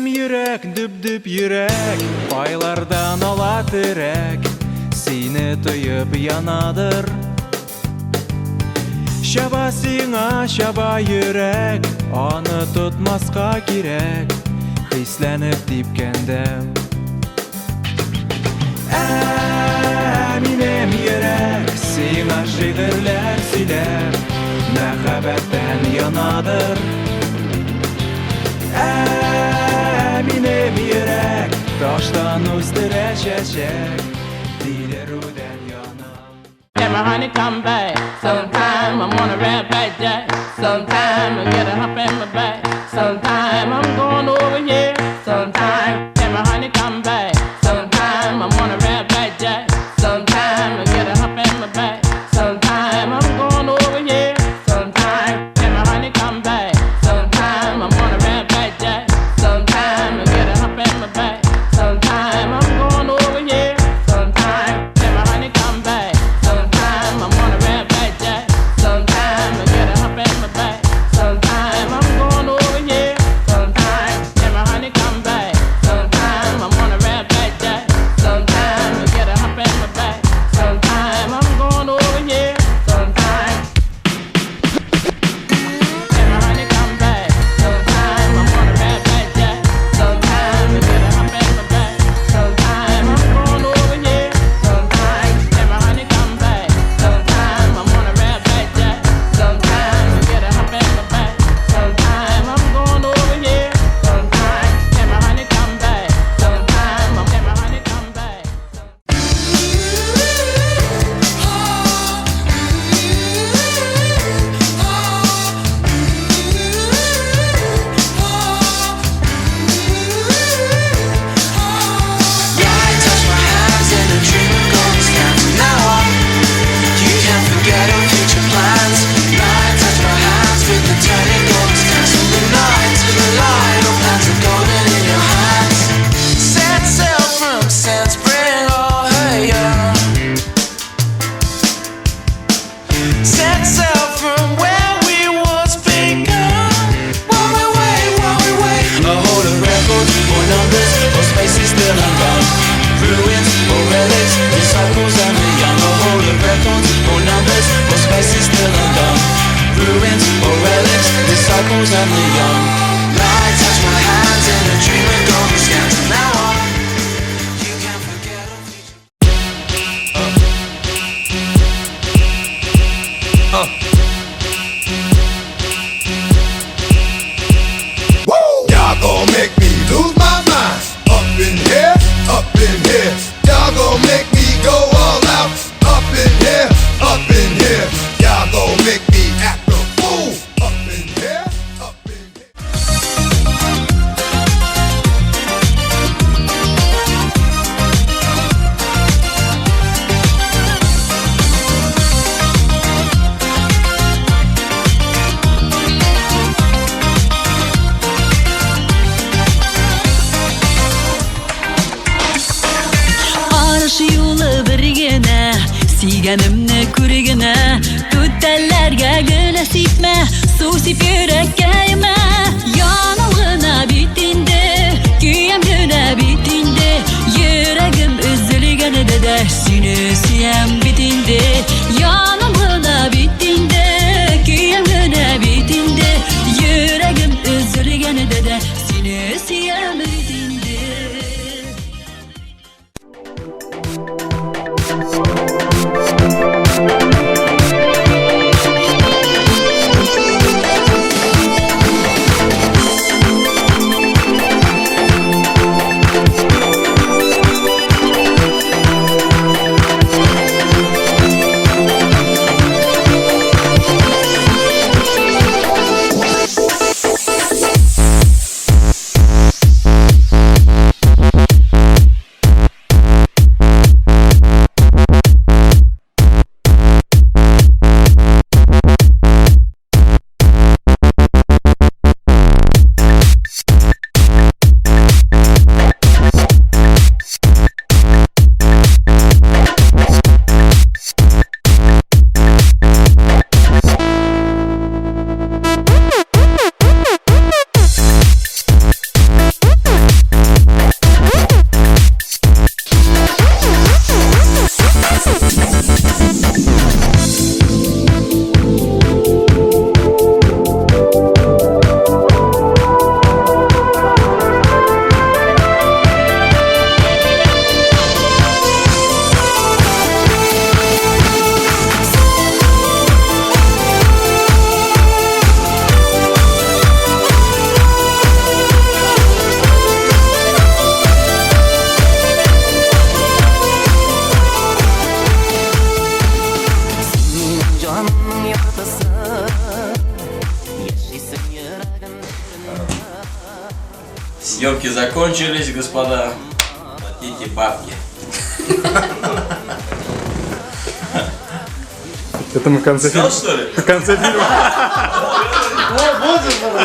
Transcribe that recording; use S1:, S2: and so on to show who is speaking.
S1: Дөп-дөм йөрәк, дөп-дөп йөрәк, байлардан ала терәк, сине тоеп янадыр. Шаба сиңа, шаба йөрәк, аны тотмаска кирәк, хисләнеп типкәндә. Минем йөрәк, сиңа шигырьләр сөйләп, мәхәббәттән янадыр. Минем йөрәк, таштан үстерә чәчәк, диләрүдән янам.
S2: Can my honey come back? Sometime I'm on a red back jack. Sometime I get a hump in my back. Sometime I'm going over here. Sometime can my honey come back? Sometime I'm on a red back jack. Sometime I get a hump in my back. Sometime I'm going over here. Sometime can my honey come back? Sometime I'm on a red back jack. Sometime I get a hump in my back. Sometime I'm going over here. Sometime can my honey come back? Sometime I'm on a red back jack. Sometime I get a hump in my back. Sometime I'm going over here. Sometime can my honey come back? Sometime I'm on a red back jack. Sometime I get a hump in my back. Sometime I'm going over here. Sometime can my honey come back? Sometime I'm on a red back jack. Sometime I get a hump in my back. Sometime I'm going over here. Sometime can my honey come back? Sometime I'm on a red back jack. Sometime I get a hump in my back. Sometime I'm going over here. Sometime can my honey come back? Sometime I'm can my honey come back?
S3: Y'all gon' make me lose my mind. Up in here, up in here. Y'all gon' make me go all out. Up in here, up in here. Y'all gon' make me act a fool. Up in here, up in here.
S4: Arşı yolu birgene, siyganimni ko'rgina, to'ttallarga gilas etma, suv sep yurakka yema. Yonilg'ina betingda, kuyam gula betingda, yuragim uzilganida, seni suyam betingda. Yonilg'ina betingda, kuyam gula betingda, yuragim uzilganida, seni suyam betingda.
S5: Съемки закончились, господа. Платите бабки.
S6: Это мы в конце
S5: Сказал,
S6: фильма.
S5: что ли?
S6: В конце фильма. О, боже мой!